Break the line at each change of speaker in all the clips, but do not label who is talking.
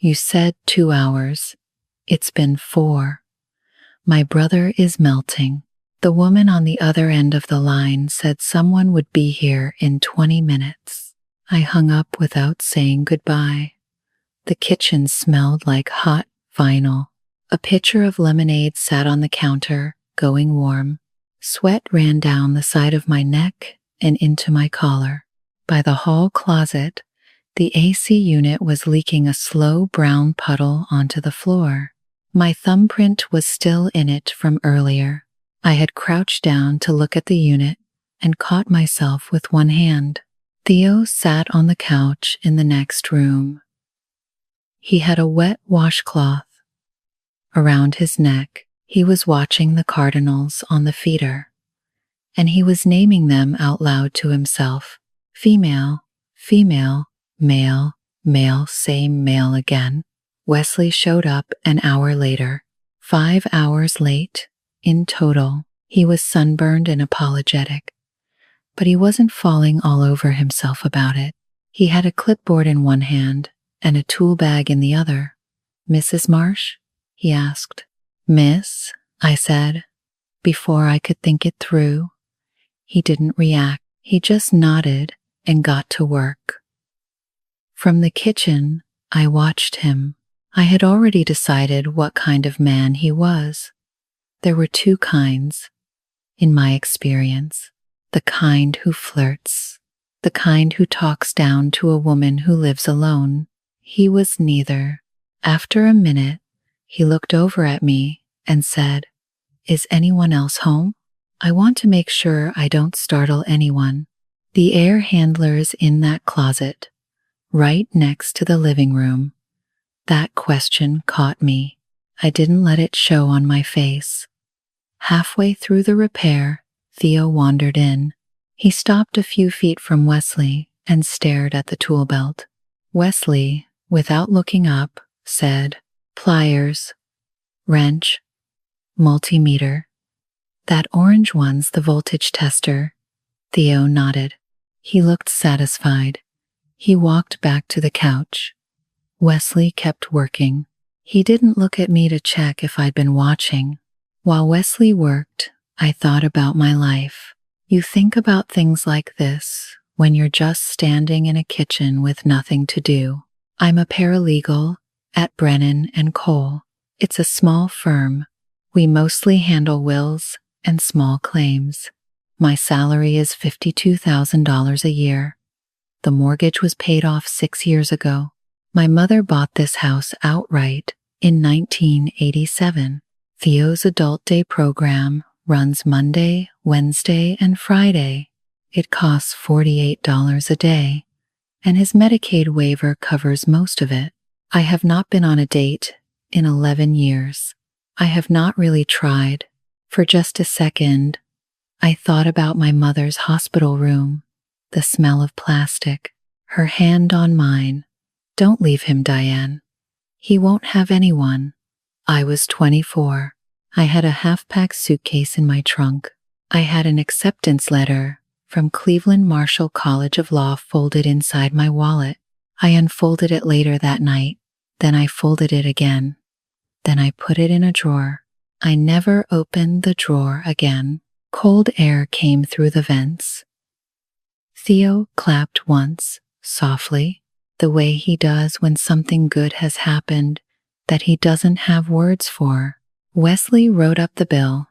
You said 2 hours. It's been 4. My brother is melting. The woman on the other end of the line said someone would be here in 20 minutes. I hung up without saying goodbye. The kitchen smelled like hot vinyl. A pitcher of lemonade sat on the counter, going warm. Sweat ran down the side of my neck and into my collar. By the hall closet, the AC unit was leaking a slow brown puddle onto the floor. My thumbprint was still in it from earlier. I had crouched down to look at the unit and caught myself with one hand. Theo sat on the couch in the next room. He had a wet washcloth around his neck. He was watching the cardinals on the feeder, and he was naming them out loud to himself. Female, female, male, male, same male again. Wesley showed up an hour later. 5 hours late, in total. He was sunburned and apologetic, but he wasn't falling all over himself about it. He had a clipboard in one hand and a tool bag in the other. "Mrs. Marsh?" he asked. "Miss," I said. Before I could think it through, he didn't react. He just nodded and got to work. From the kitchen, I watched him. I had already decided what kind of man he was. There were 2 kinds, in my experience. The kind who flirts, the kind who talks down to a woman who lives alone. He was neither. After a minute, he looked over at me and said, "Is anyone else home? I want to make sure I don't startle anyone." The air handler's in that closet, right next to the living room. That question caught me. I didn't let it show on my face. Halfway through the repair, Theo wandered in. He stopped a few feet from Wesley and stared at the tool belt. Wesley, without looking up, said, "Pliers, wrench, multimeter. That orange one's the voltage tester." Theo nodded. He looked satisfied. He walked back to the couch. Wesley kept working. He didn't look at me to check if I'd been watching. While Wesley worked, I thought about my life. You think about things like this when you're just standing in a kitchen with nothing to do. I'm a paralegal at Brennan & Cole. It's a small firm. We mostly handle wills and small claims. My salary is $52,000 a year. The mortgage was paid off 6 years ago. My mother bought this house outright in 1987. Theo's adult day program runs Monday, Wednesday, and Friday. It costs $48 a day, and his Medicaid waiver covers most of it. I have not been on a date in 11 years. I have not really tried. For just a second, I thought about my mother's hospital room, the smell of plastic, her hand on mine. "Don't leave him, Diane. He won't have anyone." I was 24. I had a half-packed suitcase in my trunk. I had an acceptance letter from Cleveland Marshall College of Law folded inside my wallet. I unfolded it later that night. Then I folded it again. Then I put it in a drawer. I never opened the drawer again. Cold air came through the vents. Theo clapped once, softly, the way he does when something good has happened that he doesn't have words for. Wesley wrote up the bill.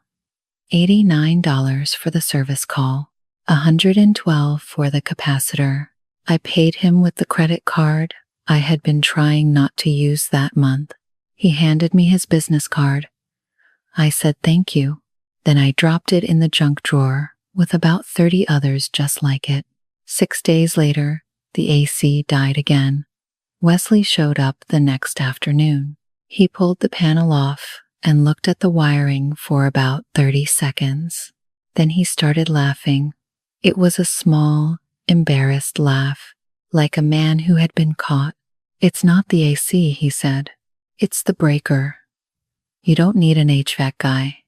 $89 for the service call, $112 for the capacitor. I paid him with the credit card I had been trying not to use that month. He handed me his business card. I said thank you. Then I dropped it in the junk drawer with about 30 others just like it. 6 days later, the AC died again. Wesley showed up the next afternoon. He pulled the panel off and looked at the wiring for about 30 seconds. Then he started laughing. It was a small, embarrassed laugh, like a man who had been caught. "It's not the AC," he said. "It's the breaker. You don't need an HVAC guy.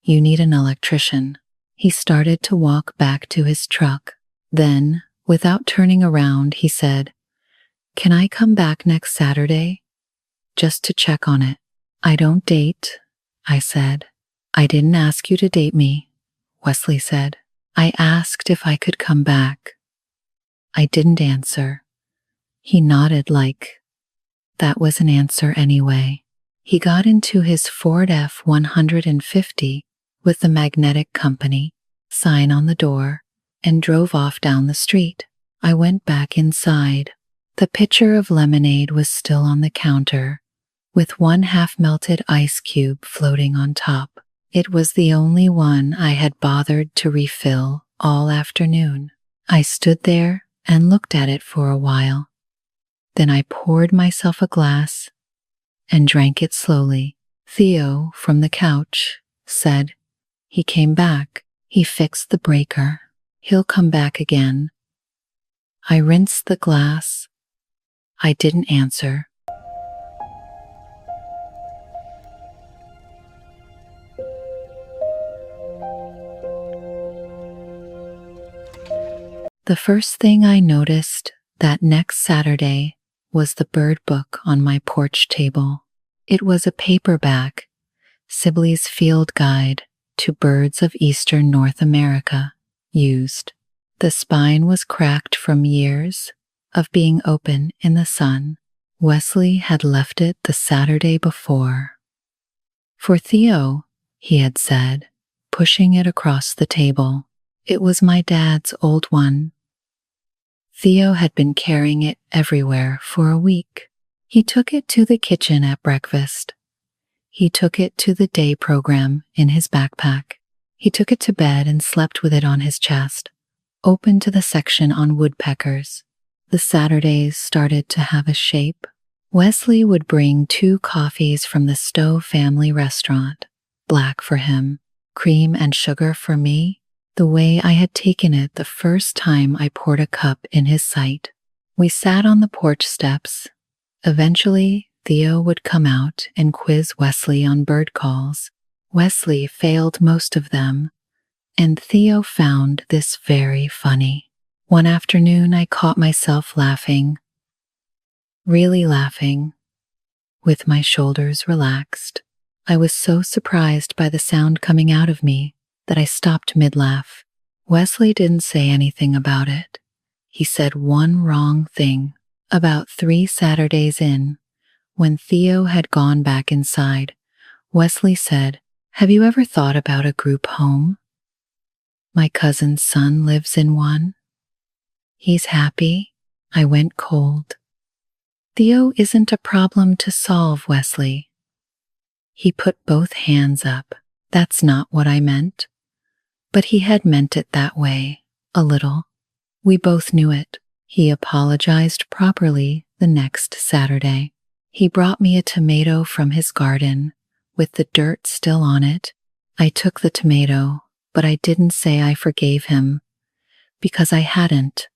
You need an electrician." He started to walk back to his truck. Then, without turning around, he said, "Can I come back next Saturday?" just to check on it. I don't date, I said. I didn't ask you to date me, Wesley said. I asked if I could come back. I didn't answer. He nodded like that was an answer anyway. He got into his Ford F-150 with the magnetic company sign on the door and drove off down the street. I went back inside. The pitcher of lemonade was still on the counter, with one half-melted ice cube floating on top. It was the only one I had bothered to refill all afternoon. I stood there and looked at it for a while. Then I poured myself a glass and drank it slowly. Theo, from the couch, said, "He came back. He fixed the breaker. He'll come back again." I rinsed the glass. I didn't answer. The first thing I noticed that next Saturday was the bird book on my porch table. It was a paperback, Sibley's Field Guide to Birds of Eastern North America, used. The spine was cracked from years of being open in the sun. Wesley had left it the Saturday before. For Theo, he had said, pushing it across the table. It was my dad's old one. Theo had been carrying it everywhere for a week. He took it to the kitchen at breakfast. He took it to the day program in his backpack. He took it to bed and slept with it on his chest, open to the section on woodpeckers. The Saturdays started to have a shape. Wesley would bring 2 coffees from the Stowe family restaurant, black for him, cream and sugar for me, the way I had taken it the first time I poured a cup in his sight. We sat on the porch steps. Eventually, Theo would come out and quiz Wesley on bird calls. Wesley failed most of them, and Theo found this very funny. One afternoon, I caught myself laughing, really laughing, with my shoulders relaxed. I was so surprised by the sound coming out of me that I stopped mid-laugh. Wesley didn't say anything about it. He said one wrong thing. About 3 Saturdays in, when Theo had gone back inside, Wesley said, "Have you ever thought about a group home? My cousin's son lives in one. He's happy." I went cold. Theo isn't a problem to solve, Wesley. He put both hands up. That's not what I meant. But he had meant it that way, a little. We both knew it. He apologized properly the next Saturday. He brought me a tomato from his garden, with the dirt still on it. I took the tomato, but I didn't say I forgave him, because I hadn't,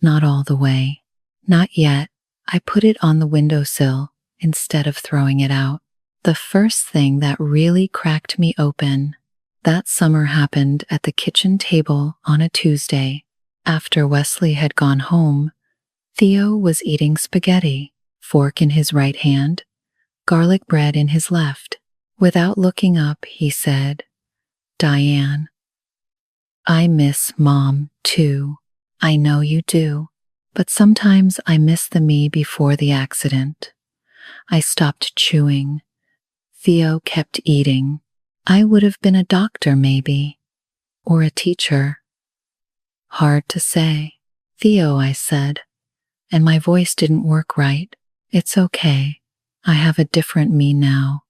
not all the way. Not yet. I put it on the windowsill instead of throwing it out. The first thing that really cracked me open that summer happened at the kitchen table on a Tuesday. After Wesley had gone home, Theo was eating spaghetti, fork in his right hand, garlic bread in his left. Without looking up, he said, "Diane, I miss Mom, too. I know you do, but sometimes I miss the me before the accident." I stopped chewing. Theo kept eating. I would have been a doctor, maybe, or a teacher. Hard to say. "Theo," I said, and my voice didn't work right. "It's okay. I have a different me now."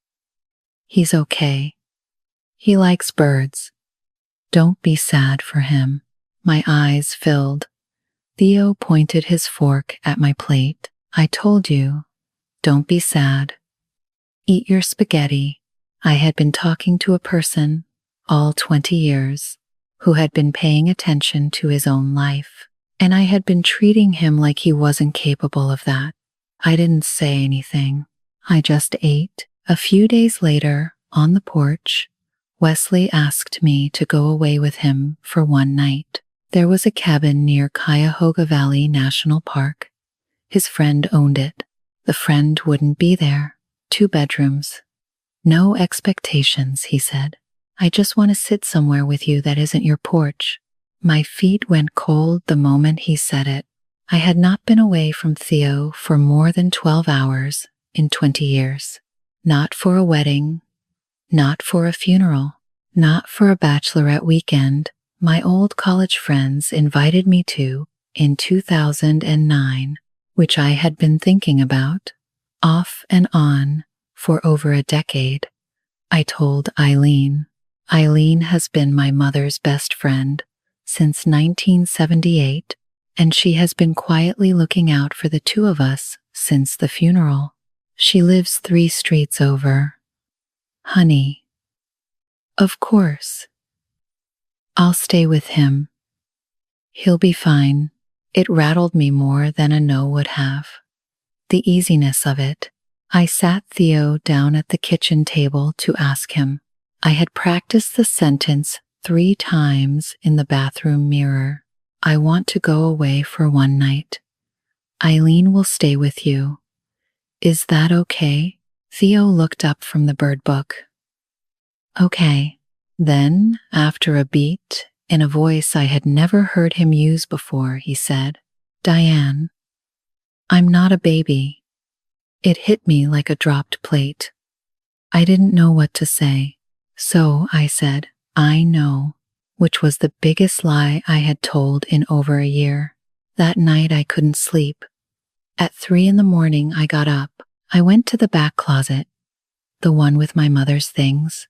"He's okay. He likes birds. Don't be sad for him." My eyes filled. Theo pointed his fork at my plate. "I told you, don't be sad. Eat your spaghetti." I had been talking to a person, all 20 years, who had been paying attention to his own life, and I had been treating him like he wasn't capable of that. I didn't say anything. I just ate. A few days later, on the porch, Wesley asked me to go away with him for one night. There was a cabin near Cuyahoga Valley National Park. His friend owned it. The friend wouldn't be there. 2 bedrooms. No expectations, he said. I just want to sit somewhere with you that isn't your porch. My feet went cold the moment he said it. I had not been away from Theo for more than 12 hours in 20 years. Not for a wedding, not for a funeral, not for a bachelorette weekend my old college friends invited me to in 2009, which I had been thinking about, off and on, for over a decade. I told Eileen. Eileen has been my mother's best friend since 1978, and she has been quietly looking out for the two of us since the funeral. She lives 3 streets over. Honey. Of course. I'll stay with him. He'll be fine. It rattled me more than a no would have. The easiness of it. I sat Theo down at the kitchen table to ask him. I had practiced the sentence 3 times in the bathroom mirror. I want to go away for one night. Eileen will stay with you. Is that okay? Theo looked up from the bird book. Okay. Then, after a beat, in a voice I had never heard him use before, he said, Diane, I'm not a baby. It hit me like a dropped plate. I didn't know what to say, so I said, I know, which was the biggest lie I had told in over a year. That night I couldn't sleep. At 3 a.m. I got up. I went to the back closet, the one with my mother's things.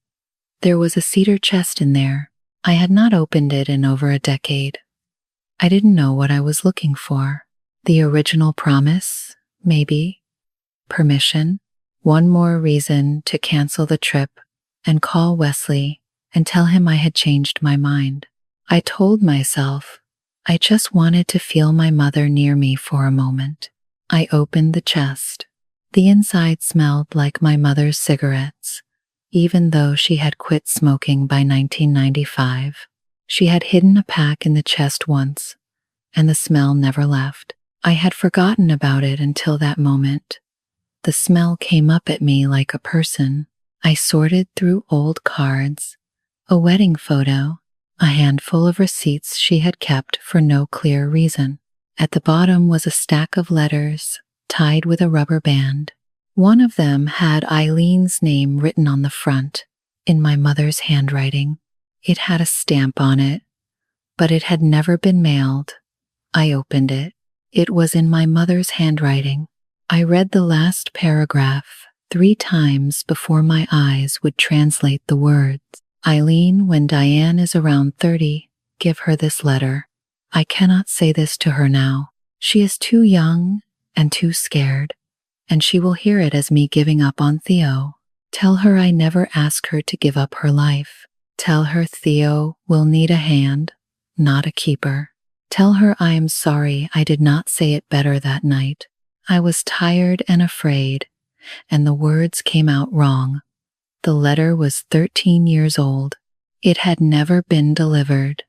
There was a cedar chest in there. I had not opened it in over a decade. I didn't know what I was looking for. The original promise, maybe. Permission. One more reason to cancel the trip and call Wesley and tell him I had changed my mind. I told myself I just wanted to feel my mother near me for a moment. I opened the chest. The inside smelled like my mother's cigarettes. Even though she had quit smoking by 1995, she had hidden a pack in the chest once, and the smell never left. I had forgotten about it until that moment. The smell came up at me like a person. I sorted through old cards, a wedding photo, a handful of receipts she had kept for no clear reason. At the bottom was a stack of letters tied with a rubber band. One of them had Eileen's name written on the front, in my mother's handwriting. It had a stamp on it, but it had never been mailed. I opened it. It was in my mother's handwriting. I read the last paragraph 3 times before my eyes would translate the words. Eileen, when Diane is around 30, give her this letter. I cannot say this to her now. She is too young and too scared, and she will hear it as me giving up on Theo. Tell her I never ask her to give up her life. Tell her Theo will need a hand, not a keeper. Tell her I am sorry I did not say it better that night. I was tired and afraid, and the words came out wrong. The letter was 13 years old. It had never been delivered.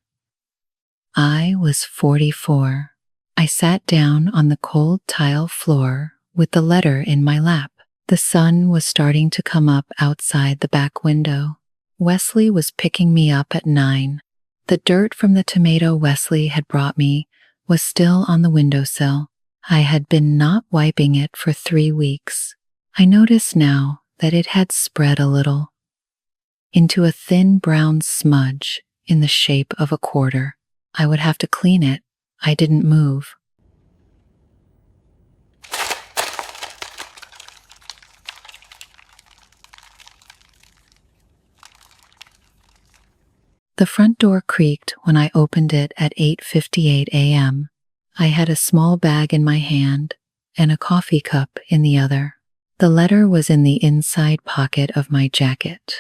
I was 44. I sat down on the cold tile floor with the letter in my lap. The sun was starting to come up outside the back window. Wesley was picking me up at 9. The dirt from the tomato Wesley had brought me was still on the windowsill. I had been not wiping it for 3 weeks. I noticed now that it had spread a little into a thin brown smudge in the shape of a quarter. I would have to clean it. I didn't move. The front door creaked when I opened it at 8:58 a.m. I had a small bag in my hand and a coffee cup in the other. The letter was in the inside pocket of my jacket.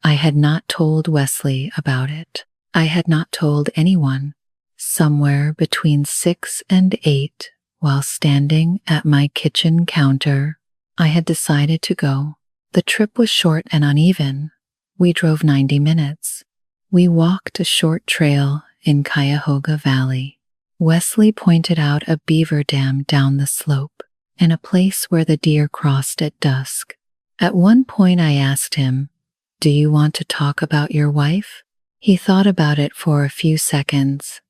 I had not told Wesley about it. I had not told anyone. Somewhere between 6 and 8, while standing at my kitchen counter, I had decided to go. The trip was short and uneven. We drove 90 minutes. We walked a short trail in Cuyahoga Valley. Wesley pointed out a beaver dam down the slope, and a place where the deer crossed at dusk. At one point I asked him, "Do you want to talk about your wife?" He thought about it for a few seconds.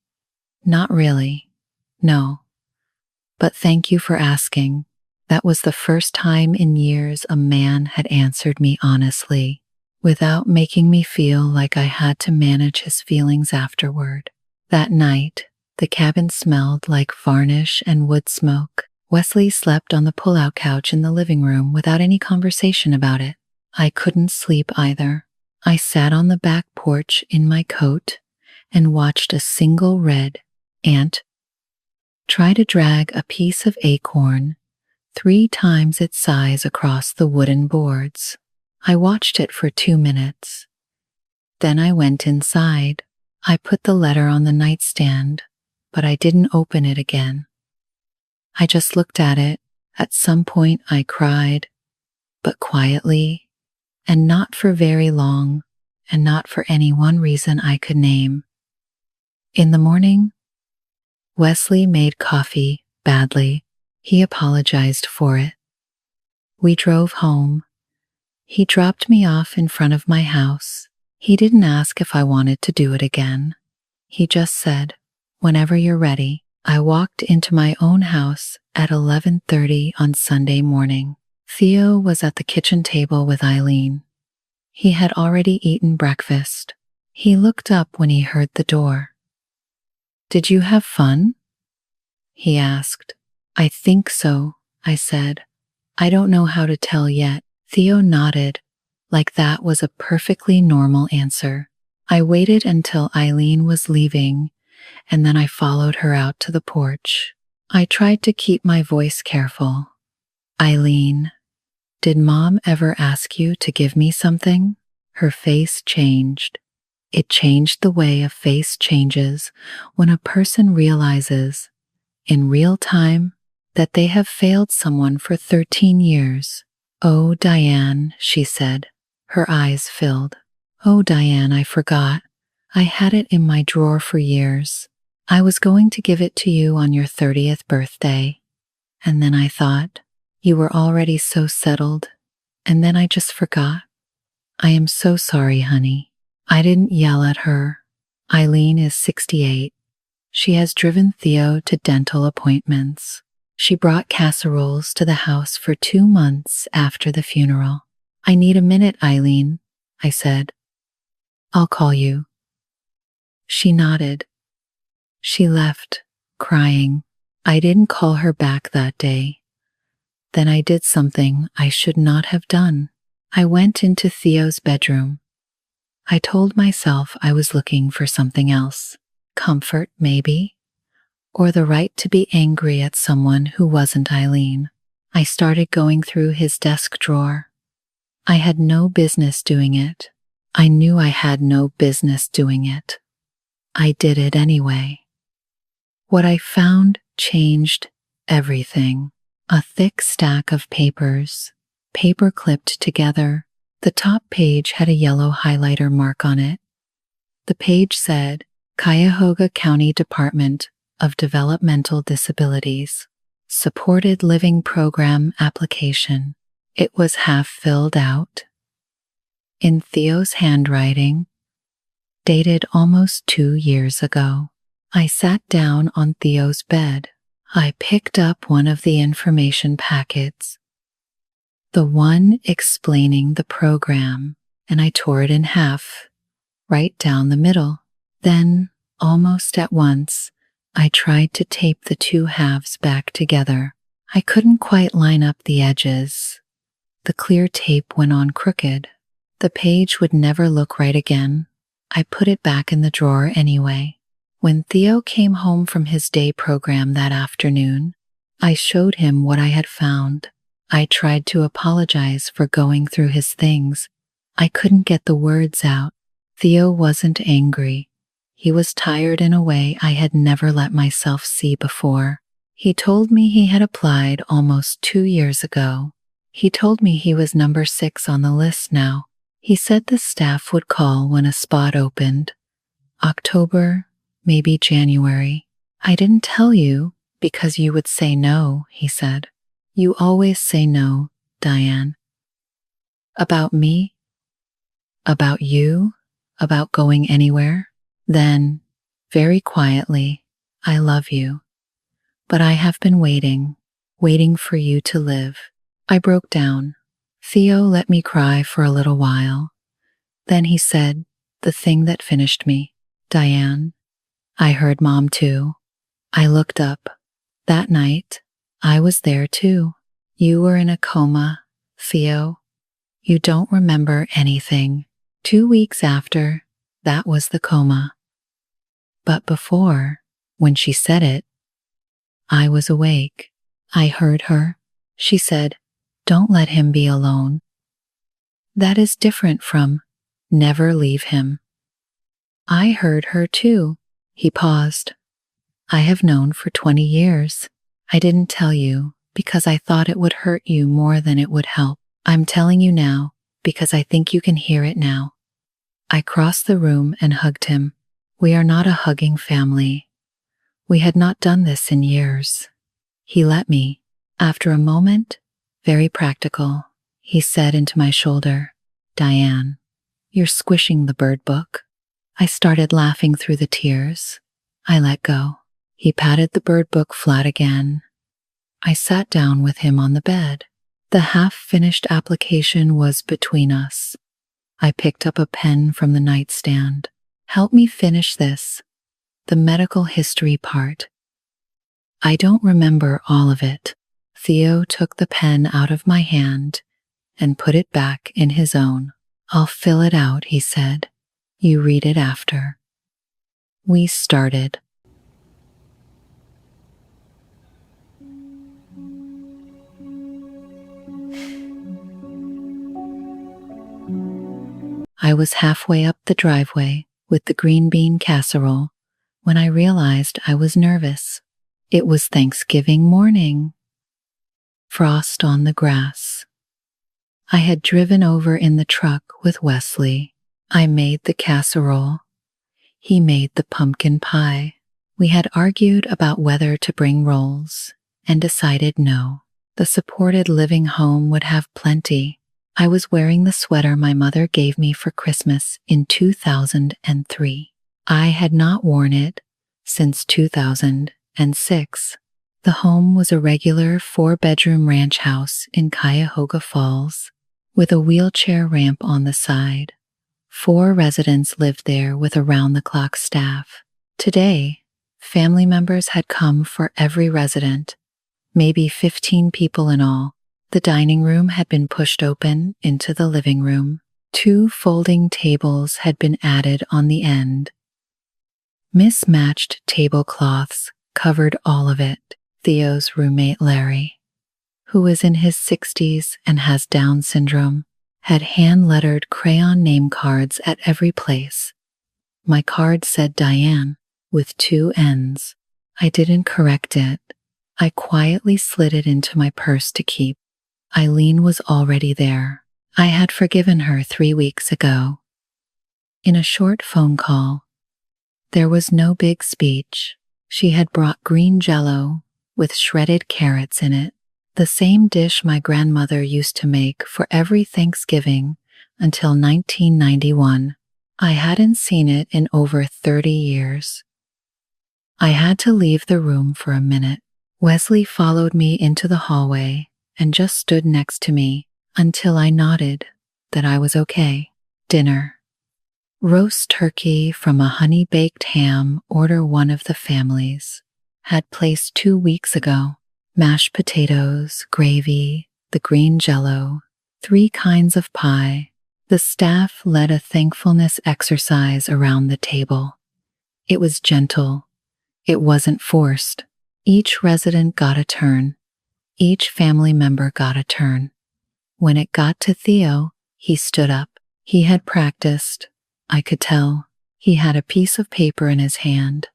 "Not really. No. But thank you for asking." That was the first time in years a man had answered me honestly, without making me feel like I had to manage his feelings afterward. That night, the cabin smelled like varnish and wood smoke. Wesley slept on the pull-out couch in the living room without any conversation about it. I couldn't sleep either. I sat on the back porch in my coat and watched a single red ant try to drag a piece of acorn 3 times its size across the wooden boards. I watched it for 2 minutes. Then I went inside. I put the letter on the nightstand, but I didn't open it again. I just looked at it. At some point I cried, but quietly, and not for very long, and not for any one reason I could name. In the morning, Wesley made coffee badly. He apologized for it. We drove home. He dropped me off in front of my house. He didn't ask if I wanted to do it again. He just said, "Whenever you're ready." I walked into my own house at 11:30 on Sunday morning. Theo was at the kitchen table with Eileen. He had already eaten breakfast. He looked up when he heard the door. "Did you have fun?" he asked. "I think so," I said. "I don't know how to tell yet." Theo nodded, like that was a perfectly normal answer. I waited until Eileen was leaving, and then I followed her out to the porch. I tried to keep my voice careful. "Eileen, did Mom ever ask you to give me something?" Her face changed. It changed the way a face changes when a person realizes, in real time, that they have failed someone for 13 years. "Oh, Diane," she said. Her eyes filled. "Oh, Diane, I forgot. I had it in my drawer for years. I was going to give it to you on your 30th birthday. And then I thought, you were already so settled. And then I just forgot. I am so sorry, honey." I didn't yell at her. Eileen is 68. She has driven Theo to dental appointments. She brought casseroles to the house for 2 months after the funeral. "I need a minute, Eileen," I said. "I'll call you." She nodded. She left, crying. I didn't call her back that day. Then I did something I should not have done. I went into Theo's bedroom. I told myself I was looking for something else. Comfort, maybe? Or the right to be angry at someone who wasn't Eileen. I started going through his desk drawer. I had no business doing it. I knew I had no business doing it. I did it anyway. What I found changed everything. A thick stack of papers, paper clipped together. The top page had a yellow highlighter mark on it. The page said, Cuyahoga County Department of Developmental Disabilities, Supported Living Program Application. It was half filled out. In Theo's handwriting, dated almost 2 years ago. I sat down on Theo's bed. I picked up one of the information packets, the one explaining the program, and I tore it in half, right down the middle. Then, almost at once, I tried to tape the 2 halves back together. I couldn't quite line up the edges. The clear tape went on crooked. The page would never look right again. I put it back in the drawer anyway. When Theo came home from his day program that afternoon, I showed him what I had found. I tried to apologize for going through his things. I couldn't get the words out. Theo wasn't angry. He was tired in a way I had never let myself see before. He told me he had applied almost 2 years ago. He told me he was number 6 on the list now. He said the staff would call when a spot opened. October, maybe January. "I didn't tell you because you would say no," he said. You always say no, Diane. About me? About you? About going anywhere? Then, very quietly, I love you. But I have been waiting for you to live. I broke down. Theo let me cry for a little while. Then he said the thing that finished me. Diane, I heard Mom too. I looked up. That night, I was there too. You were in a coma, Theo. You don't remember anything. 2 weeks after, that was the coma. But before, when she said it, I was awake. I heard her. She said, "Don't let him be alone." That is different from "never leave him." I heard her too. He paused. I have known for 20 years. I didn't tell you because I thought it would hurt you more than it would help. I'm telling you now because I think you can hear it now. I crossed the room and hugged him. We are not a hugging family. We had not done this in years. He let me. After a moment, very practical, he said into my shoulder, "Diane, you're squishing the bird book." I started laughing through the tears. I let go. He patted the bird book flat again. I sat down with him on the bed. The half-finished application was between us. I picked up a pen from the nightstand. "Help me finish this. The medical history part." I don't remember all of it. Theo took the pen out of my hand and put it back in his own. "I'll fill it out," he said. "You read it after." We started. I was halfway up the driveway with the green bean casserole when I realized I was nervous. It was Thanksgiving morning. Frost on the grass. I had driven over in the truck with Wesley. I made the casserole. He made the pumpkin pie. We had argued about whether to bring rolls and decided no. The supported living home would have plenty. I was wearing the sweater my mother gave me for Christmas in 2003. I had not worn it since 2006. The home was a regular 4-bedroom ranch house in Cuyahoga Falls, with a wheelchair ramp on the side. 4 residents lived there with around-the-clock staff. Today, family members had come for every resident, maybe 15 people in all. The dining room had been pushed open into the living room. 2 folding tables had been added on the end. Mismatched tablecloths covered all of it. Theo's roommate Larry, who is in his 60s and has Down syndrome, had hand-lettered crayon name cards at every place. My card said Diane with 2 N's. I didn't correct it. I quietly slid it into my purse to keep. Eileen was already there. I had forgiven her 3 weeks ago. In a short phone call, there was no big speech. She had brought green Jell-O with shredded carrots in it, the same dish my grandmother used to make for every Thanksgiving until 1991. I hadn't seen it in over 30 years. I had to leave the room for a minute. Wesley followed me into the hallway and just stood next to me until I nodded that I was okay. Dinner. Roast turkey from a honey-baked ham, order one of the families, had placed 2 weeks ago. Mashed potatoes, gravy, the green Jell-O, 3 kinds of pie. The staff led a thankfulness exercise around the table. It was gentle. It wasn't forced. Each resident got a turn. Each family member got a turn. When it got to Theo, he stood up. He had practiced. I could tell. He had a piece of paper in his hand,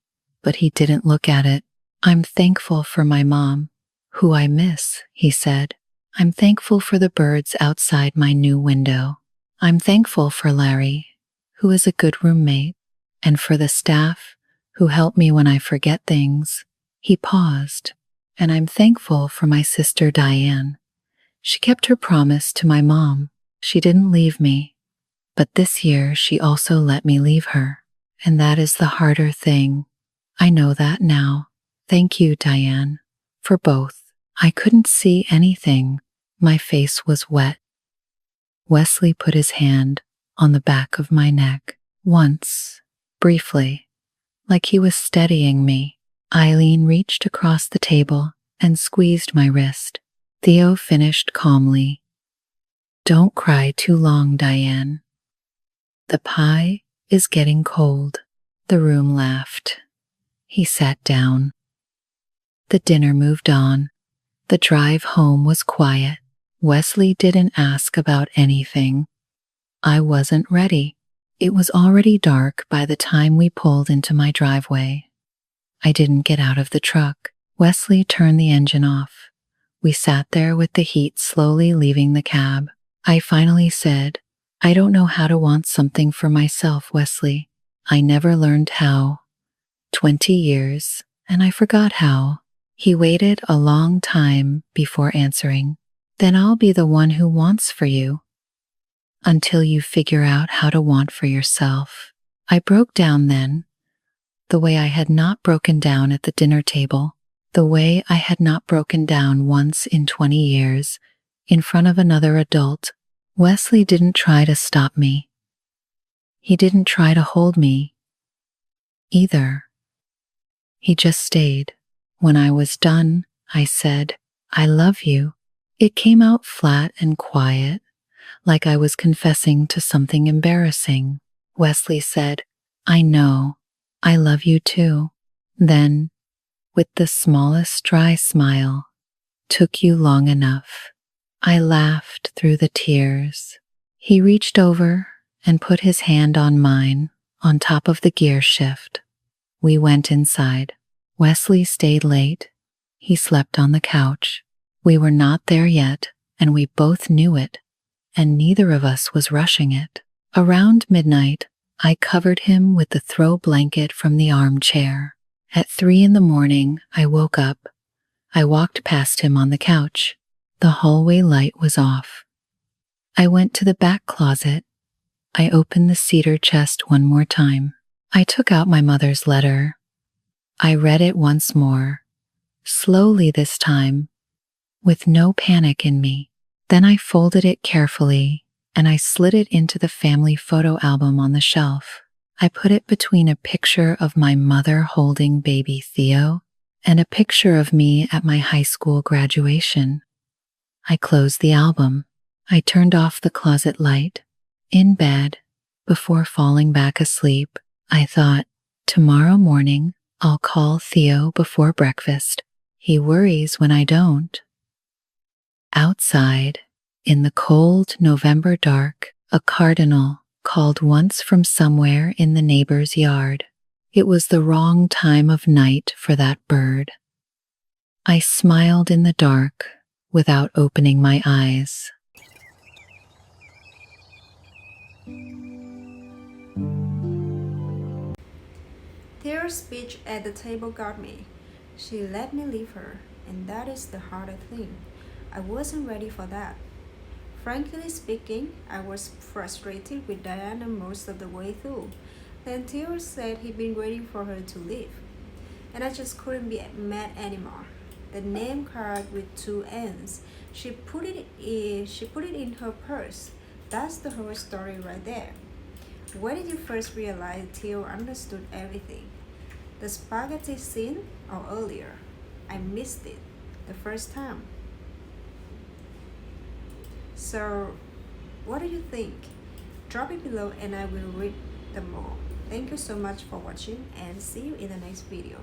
but he didn't look at it. "I'm thankful for my mom, who I miss," he said. "I'm thankful for the birds outside my new window. I'm thankful for Larry, who is a good roommate, and for the staff who help me when I forget things." He paused. And I'm thankful for my sister Diane. She kept her promise to my mom. She didn't leave me. But this year she also let me leave her. And that is the harder thing. I know that now. Thank you, Diane, for both. I couldn't see anything. My face was wet. Wesley put his hand on the back of my neck once, briefly, like he was steadying me. Eileen reached across the table and squeezed my wrist. Theo finished calmly. Don't cry too long, Diane. The pie is getting cold. The room laughed. He sat down. The dinner moved on. The drive home was quiet. Wesley didn't ask about anything. I wasn't ready. It was already dark by the time we pulled into my driveway. I didn't get out of the truck. Wesley turned the engine off. We sat there with the heat slowly leaving the cab. I finally said, I don't know how to want something for myself, Wesley. I never learned how. 20 years, and I forgot how. He waited a long time before answering. Then I'll be the one who wants for you. Until you figure out how to want for yourself. I broke down then. The way I had not broken down at the dinner table. The way I had not broken down once in 20 years, in front of another adult. Wesley didn't try to stop me. He didn't try to hold me either. He just stayed. When I was done, I said, I love you. It came out flat and quiet, like I was confessing to something embarrassing. Wesley said, I know. I love you too. Then, with the smallest dry smile, took you long enough. I laughed through the tears. He reached over and put his hand on mine, on top of the gear shift. We went inside. Wesley stayed late. He slept on the couch. We were not there yet, and we both knew it, and neither of us was rushing it. Around midnight, I covered him with the throw blanket from the armchair. At 3 a.m, I woke up. I walked past him on the couch. The hallway light was off. I went to the back closet. I opened the cedar chest one more time. I took out my mother's letter. I read it once more, slowly this time, with no panic in me. Then I folded it carefully and I slid it into the family photo album on the shelf. I put it between a picture of my mother holding baby Theo and a picture of me at my high school graduation. I closed the album. I turned off the closet light. In bed, before falling back asleep, I thought, tomorrow morning, I'll call Theo before breakfast. He worries when I don't. Outside, in the cold November dark, a cardinal called once from somewhere in the neighbor's yard. It was the wrong time of night for that bird. I smiled in the dark without opening my eyes.
Theo's speech at the table got me. She let me leave her, and that is the harder thing. I wasn't ready for that. Frankly speaking, I was frustrated with Diana most of the way through. Then Theo said he'd been waiting for her to leave, and I just couldn't be mad anymore. The name card with 2 N's. She put it in her purse. That's the whole story right there. When did you first realize Theo understood everything? The spaghetti scene or earlier? I missed it the first time. So, what do you think? Drop it below and I will read them all. Thank you so much for watching and see you in the next video.